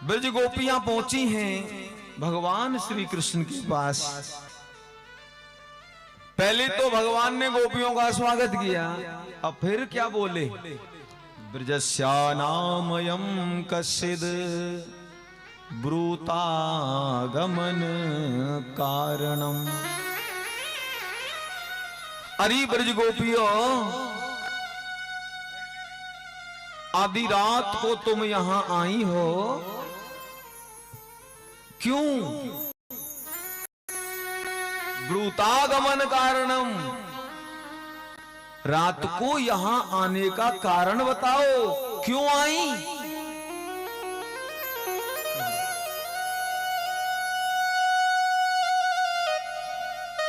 ब्रज गोपियां पहुंची हैं भगवान श्री कृष्ण के पास। पहले तो भगवान ने गोपियों का स्वागत किया, अब फिर क्या बोले, ब्रजस्यानामयं कश्चिद् ब्रूतागमन कारणम। अरे ब्रज गोपियों, आधी रात को तुम यहां आई हो, क्यों? ब्रूतागमन कारणम, रात को यहां आने का कारण बताओ, क्यों आई?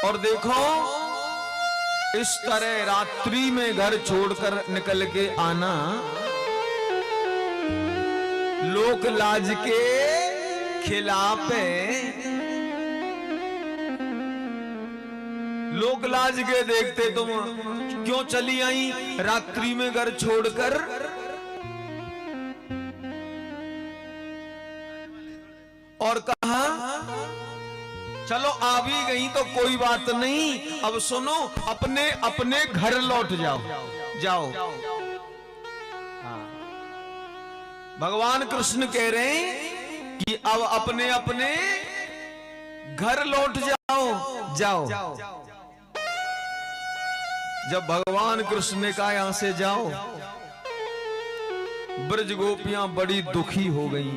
और देखो, इस तरह रात्रि में घर छोड़कर निकल के आना लोक लाज के खिलाफ है। लोक लाज के देखते तुम क्यों चली आई रात्रि में घर छोड़कर? और कहा चलो आ भी गई तो कोई बात नहीं, अब सुनो, अपने अपने घर लौट जाओ। जाओ। भगवान कृष्ण कह रहे हैं कि अब अपने अपने घर लौट जाओ। जाओ। जब भगवान कृष्ण ने कहा यहां से जाओ, ब्रज गोपियां बड़ी दुखी हो गई।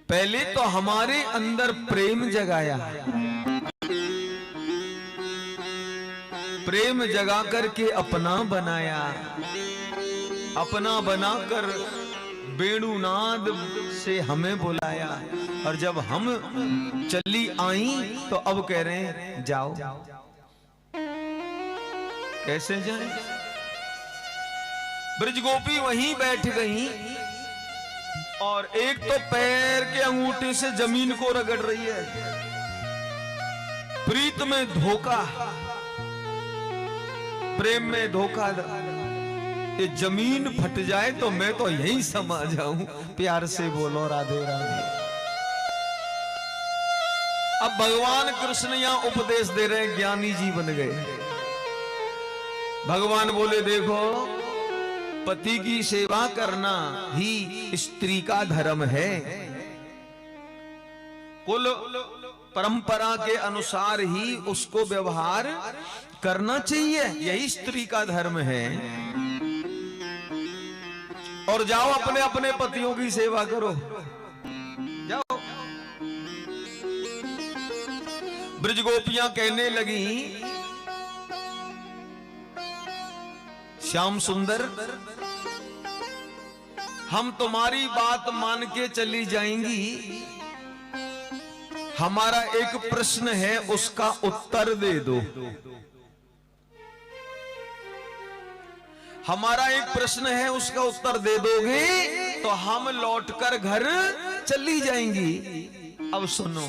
पहले तो हमारे अंदर प्रेम जगाया, प्रेम जगा करके अपना बनाया, अपना बनाकर वेणुनाद से हमें बुलाया, और जब हम चली आई तो अब कह रहे हैं जाओ। कैसे जाए? ब्रज गोपी वहीं बैठ गई और एक तो पैर के अंगूठे से जमीन को रगड़ रही है। प्रीत में धोखा, प्रेम में धोखा, ये जमीन फट जाए तो मैं तो यहीं समा जाऊं। प्यार से बोलो राधे राधे। अब भगवान कृष्ण यहां उपदेश दे रहे हैं, ज्ञानी जी बन गए। भगवान बोले देखो, पति की सेवा करना ही स्त्री का धर्म है। कुल परंपरा के अनुसार ही उसको व्यवहार करना चाहिए, यही स्त्री का धर्म है। और जाओ अपने अपने पतियों की सेवा करो, जाओ। ब्रज गोपियां कहने लगी, श्याम सुंदर, हम तुम्हारी बात मान के चली जाएंगी, हमारा एक प्रश्न है उसका उत्तर दे दो। हमारा एक प्रश्न है उसका उत्तर दे दोगे तो हम लौटकर घर चली जाएंगी। अब सुनो,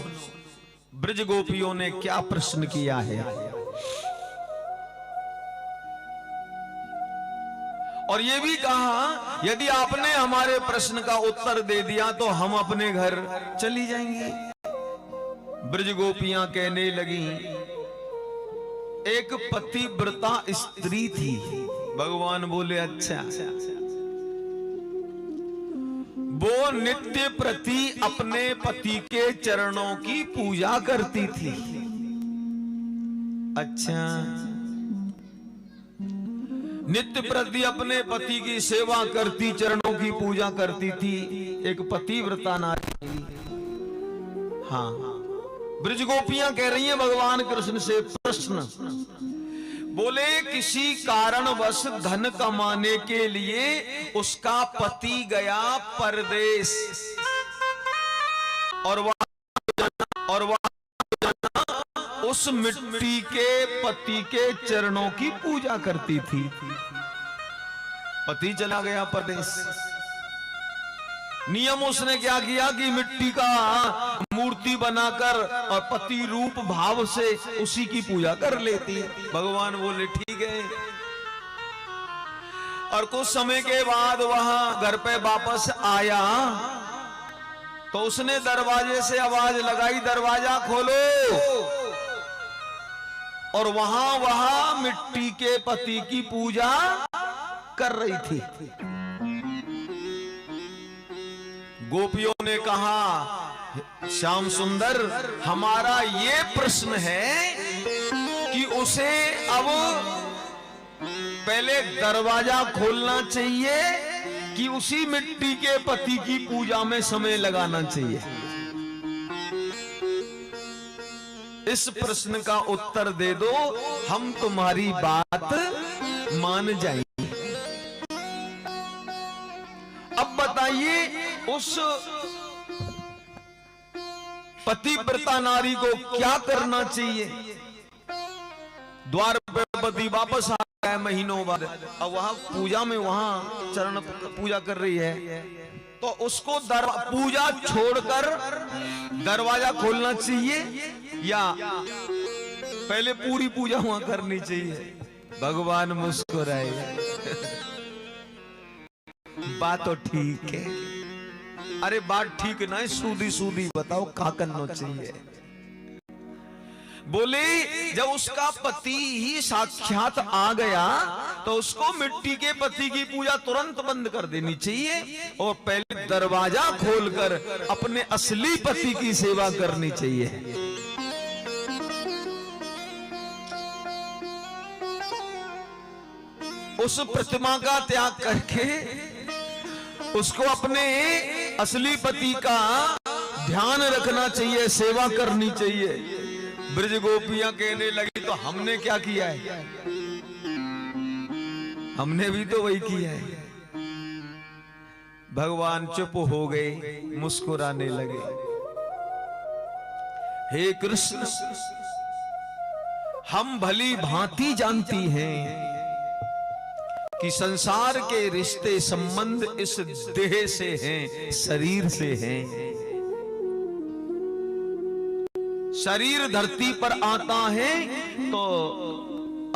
ब्रज गोपियों ने क्या प्रश्न किया है, और ये भी कहा यदि आपने हमारे प्रश्न का उत्तर दे दिया तो हम अपने घर चली जाएंगी। ब्रज गोपियां कहने लगी, एक पतिव्रता स्त्री थी। भगवान बोले अच्छा, वो नित्य प्रति अपने पति के चरणों की पूजा करती थी। अच्छा, नित्य प्रति अपने पति की सेवा करती, चरणों की पूजा करती थी, एक पतिव्रता नारी। हाँ, ब्रज गोपियां कह रही हैं भगवान कृष्ण से प्रश्न, बोले किसी कारणवश धन कमाने के लिए उसका पति गया परदेश, और वह उस मिट्टी के पति के चरणों की पूजा करती थी। पति चला गया परदेश, नियम उसने क्या किया कि मिट्टी का मूर्ति बनाकर और पति रूप भाव से उसी की पूजा कर लेती। भगवान बोले ठीक है। और कुछ समय के बाद वह घर पे वापस आया तो उसने दरवाजे से आवाज लगाई, दरवाजा खोलो। और वहां मिट्टी के पति की पूजा कर रही थी। गोपियों ने कहा, श्याम सुंदर, हमारा ये प्रश्न है कि उसे अब पहले दरवाजा खोलना चाहिए कि उसी मिट्टी के पति की पूजा में समय लगाना चाहिए। इस प्रश्न का उत्तर दे दो, हम तुम्हारी बात मान जाएंगे। अब बताइए, उस पतिव्रता नारी को क्या करना चाहिए? द्वार पे पति वापस आ गया महीनों बाद, अब वहां पूजा में वहां चरण पूजा कर रही है, तो उसको पूजा छोड़कर दरवाजा खोलना चाहिए या पहले पूरी पूजा वहां करनी चाहिए? भगवान मुस्कुराए। बात तो ठीक है। अरे बात ठीक ना है, सूदी सूदी बताओ क्या करना चाहिए। बोले जब उसका पति ही साक्षात आ गया तो उसको मिट्टी के पति की पूजा तुरंत बंद कर देनी चाहिए और पहले दरवाजा खोलकर अपने असली पति की सेवा करनी चाहिए। उस प्रतिमा का त्याग करके उसको अपने असली पति का ध्यान रखना चाहिए, सेवा करनी चाहिए। ब्रज गोपियां कहने लगी, तो हमने क्या किया है? हमने भी तो वही किया है। भगवान चुप हो गए, मुस्कुराने लगे। हे कृष्ण, हम भली भांति जानती हैं कि संसार के रिश्ते संबंध इस देह से हैं, शरीर से हैं। शरीर धरती पर आता है तो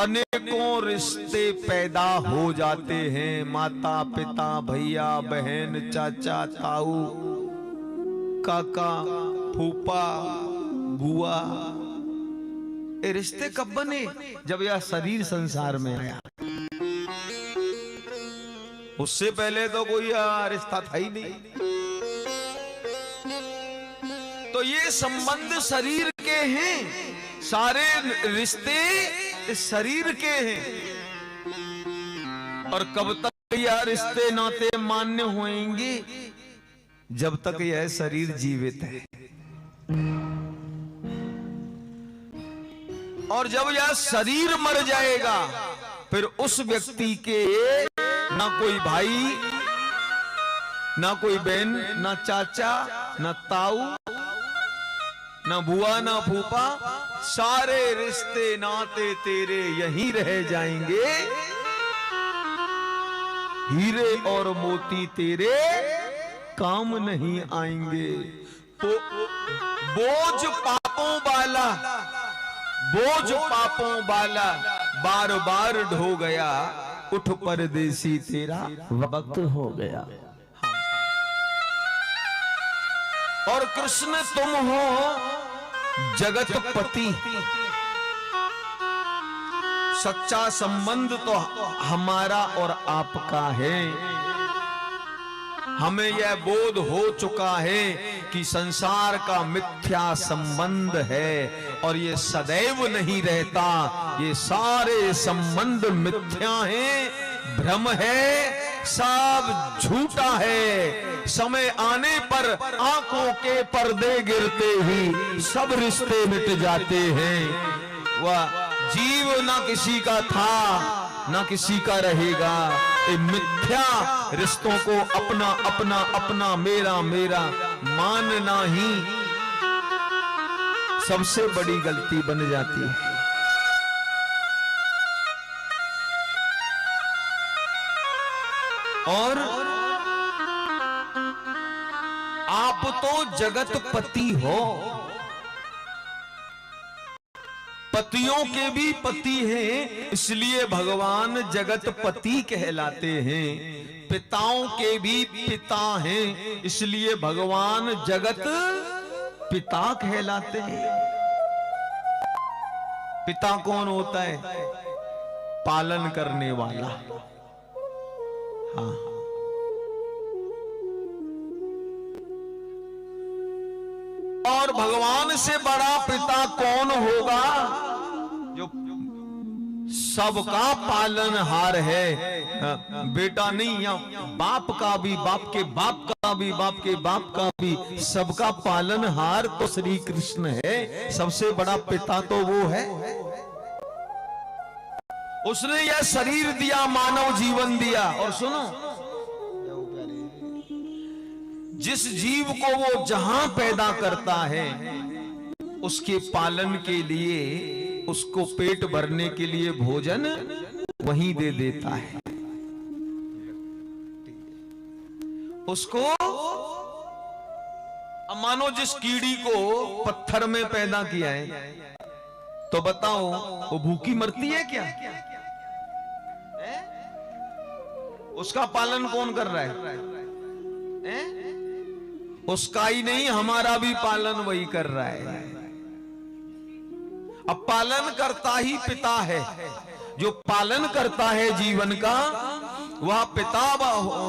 अनेकों रिश्ते पैदा हो जाते हैं। माता पिता, भैया बहन, चाचा ताऊ, काका फूफा बुआ, ये रिश्ते कब बने? जब यह शरीर संसार में आया। उससे पहले तो कोई रिश्ता था ही नहीं। तो ये संबंध शरीर के हैं, सारे रिश्ते इस शरीर के हैं। और कब तक यह रिश्ते नाते मान्य होंगे? जब तक यह शरीर जीवित है। और जब यह शरीर मर जाएगा फिर उस व्यक्ति के ना कोई भाई, ना कोई बहन, ना चाचा, ना ताऊ, ना बुआ, ना फूफा, सारे रिश्ते नाते तेरे यहीं रह जाएंगे। हीरे और मोती तेरे काम नहीं आएंगे। तो बोझ पापों वाला, बोझ पापों वाला बार बार ढो गया, उठ परदेसी तेरा वक्त हो गया। और कृष्ण तुम हो जगतपति। सच्चा संबंध तो हमारा और आपका है। हमें यह बोध हो चुका है कि संसार का मिथ्या संबंध है और ये सदैव नहीं रहता। ये सारे संबंध मिथ्या हैं, भ्रम है, सब झूठा है। समय आने पर आंखों के पर्दे गिरते ही सब रिश्ते मिट जाते हैं। वह जीव ना किसी का था ना किसी का रहेगा। ये मिथ्या रिश्तों को अपना अपना अपना, मेरा मेरा मानना ही सबसे बड़ी गलती बन जाती है। और आप तो जगतपति हो, पतियों के भी पति हैं, इसलिए भगवान जगत पति कहलाते हैं। पिताओं के भी पिता हैं, इसलिए भगवान जगत पिता कहलाते हैं। पिता कौन होता है? पालन करने वाला। हाँ, और भगवान से बड़ा पिता कौन होगा? जो सबका पालनहार है। बेटा नहीं, या बाप का भी, बाप के बाप का भी, बाप के बाप का भी, सबका पालनहार तो श्री कृष्ण है। सबसे बड़ा पिता तो वो है। उसने यह शरीर दिया, मानव जीवन दिया। और सुनो, जिस जीव को वो जहां पैदा करता है, उसके पालन के लिए, उसको पेट भरने के लिए भोजन वहीं दे देता है। उसको, अब मानो जिस कीड़ी को पत्थर में पैदा किया है, तो बताओ वो भूखी मरती है क्या? उसका पालन कौन कर रहा है? उसका ही नहीं, हमारा भी पालन वही कर रहा है। अब पालन करता ही पिता है। जो पालन करता है जीवन का, वह पिता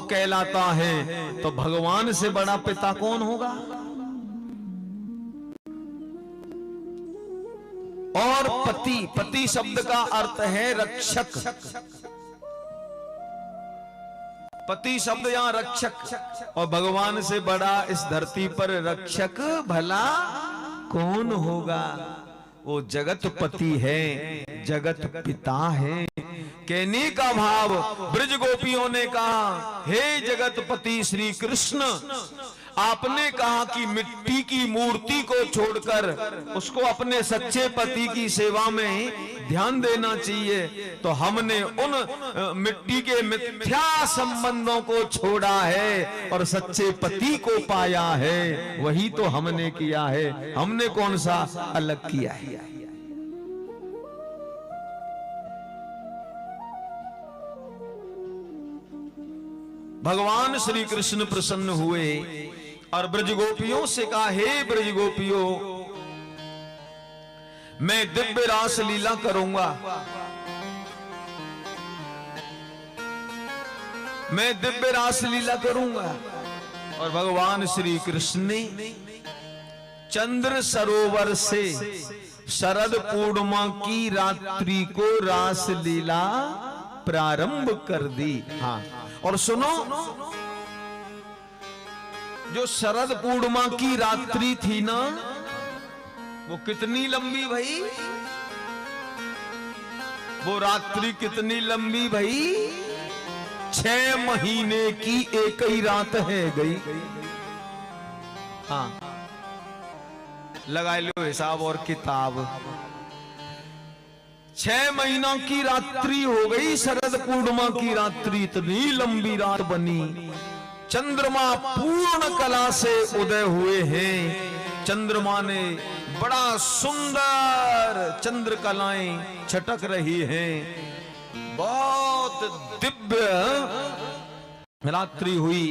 कहलाता है। तो भगवान से बड़ा पिता कौन होगा? और पति, पति शब्द का अर्थ है रक्षक। पति शब्द यहां रक्षक, और भगवान से बड़ा इस धरती पर रक्षक भला कौन होगा? वो जगत पति है, जगत पिता है। कहने का भाव, ब्रज गोपियों ने कहा, हे जगत पति श्री कृष्ण, आपने कहा कि मिट्टी की मूर्ति को छोड़कर उसको अपने सच्चे पति की सेवा में ध्यान देना चाहिए। तो हमने उन मिट्टी के मिथ्या संबंधों को छोड़ा है और सच्चे पति को पाया है। वही तो हमने किया है। हमने कौन सा अलग किया है? भगवान श्री कृष्ण प्रसन्न हुए और ब्रजगोपियों से कहा, हे ब्रजगोपियों, मैं दिव्य रास लीला करूंगा। मैं दिव्य रास लीला करूंगा। और भगवान श्री कृष्ण ने चंद्र सरोवर से शरद पूर्णिमा की रात्रि को रास लीला प्रारंभ कर दी। हाँ, और सुनो, जो शरद पूर्णिमा की रात्रि थी ना, वो कितनी लंबी भाई? वो रात्रि कितनी लंबी भाई? 6 महीने की एक ही रात है गई। हाँ, लगा लो हिसाब और किताब। 6 महीनों की रात्रि हो गई। शरद पूर्णिमा की रात्रि इतनी लंबी रात बनी। चंद्रमा पूर्ण कला से उदय हुए हैं। चंद्रमा ने बड़ा सुंदर चंद्र कलाएं छटक रही हैं। बहुत दिव्य रात्रि हुई।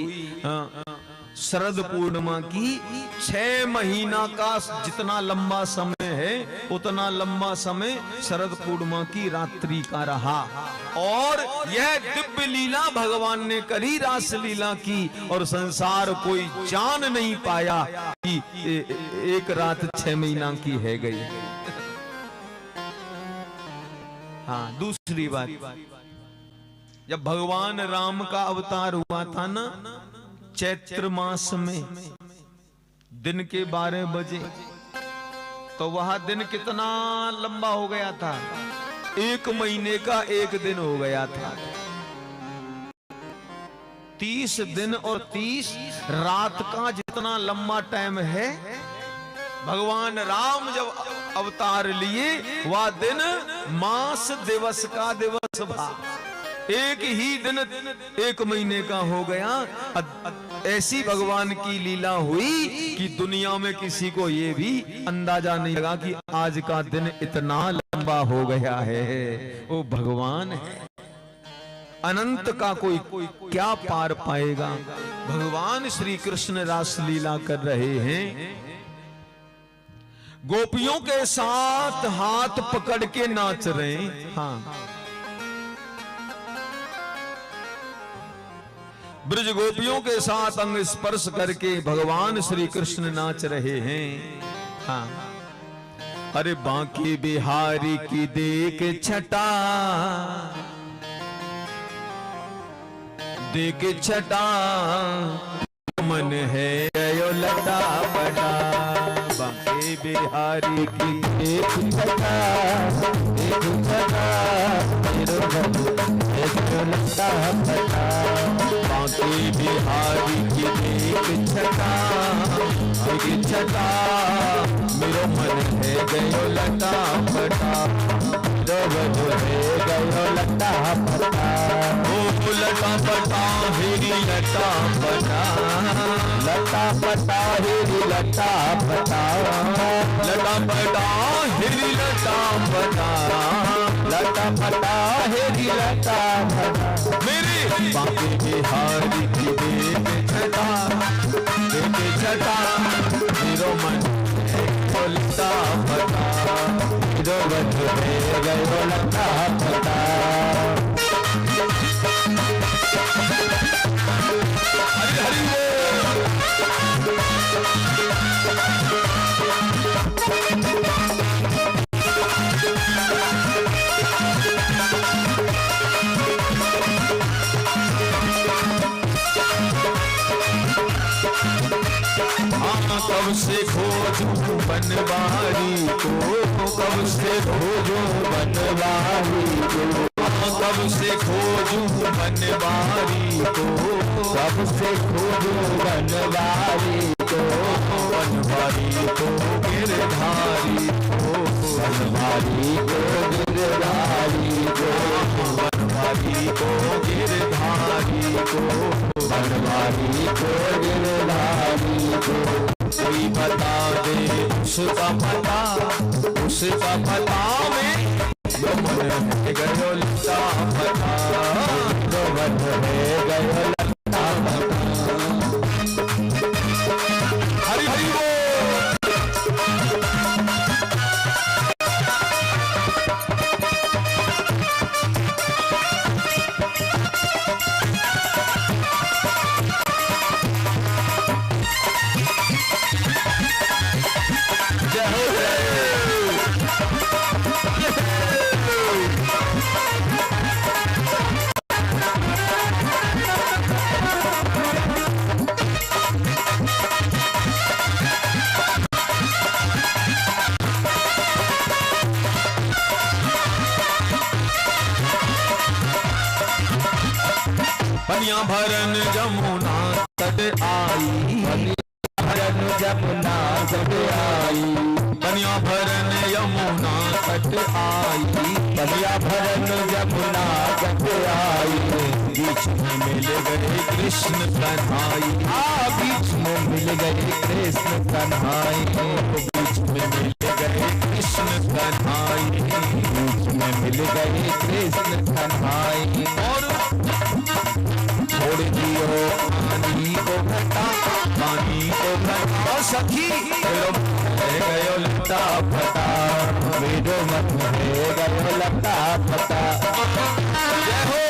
शरद पूर्णिमा की 6 महीना का जितना लंबा समय है, उतना लंबा समय शरद पूर्णिमा की रात्रि का रहा। और यह दिव्य लीला भगवान ने करी, रास लीला की, और संसार कोई जान नहीं पाया कि एक रात 6 महीना की है गई। हाँ, दूसरी बात, जब भगवान राम का अवतार हुआ था ना, चैत्र मास में दिन के 12 बजे, तो वह दिन कितना लंबा हो गया था? 1 महीने का 1 दिन हो गया था। 30 दिन और 30 रात का जितना लंबा टाइम है, भगवान राम जब अवतार लिए, वह दिन मास दिवस का दिवस भा। एक ही दिन 1 महीने का हो गया। ऐसी भगवान की लीला हुई कि दुनिया में किसी को ये भी अंदाजा नहीं लगा कि आज का दिन इतना लंबा हो गया है। वो भगवान है, अनंत का कोई क्या पार पाएगा। भगवान श्री कृष्ण रास लीला कर रहे हैं, गोपियों के साथ हाथ पकड़ के नाच रहे हैं। हाँ, ब्रज गोपियों के साथ अंग स्पर्श करके भगवान श्री कृष्ण नाच रहे हैं। हाँ, अरे बांके बिहारी की देख छटा, देख छटा मन है यो लटा बटा। बांके बिहारी की देख छटा, देख छटा लटा बटा। बांके बिहारी की देख छटा, देख छटा मेरो मन है गयो लटा बटा। मेरो मन है गयो लटा बटा। ओ लटा बटा हेरी लटा बटा, लटा बटा हेरी लटा बटा। लटा बटा हेरी लटा बटा, लटा बटा हेरी लटा बटा। मेरे बांके बिहारी की देख छटा, देख छटा मेरो मन है गयो लटा बटा। मेरो मन है गयो लटा बटा। कब से खोजूं बनवारी को, कब से खोजूं बनवारी को। कब से खोजूं बनवारी को, कब से खोजूं बनवारी को। बनवारी को गिरधारी को, बनवारी को गिरधारी को। बनवारी को गिरधारी को, बनवारी को गिरधारी को। कोई बता दे उसका पता, उसका पता में जो मन है गयो लटा बटा। जो मन है गयो लटा बटा। हरि हरि बोल। बनिया भरन जमुना तट आई, भरन जमुना तट आई। बनिया भरन यमुना तट आई, बनिया भरन जमुना तट आई। बीच में मिल गए कृष्ण कन्हाई, बीच में मिल गए कृष्ण कन्हाई। बीच में मिल गए कृष्ण कन्हाई, बीच में मिल गए कृष्ण कन्हाई। और छोड़ दियो पानी को घटा, पानी को घटा सखी गयो लटा फटा। मेरो मन है गयो लटा फटा। जय हो।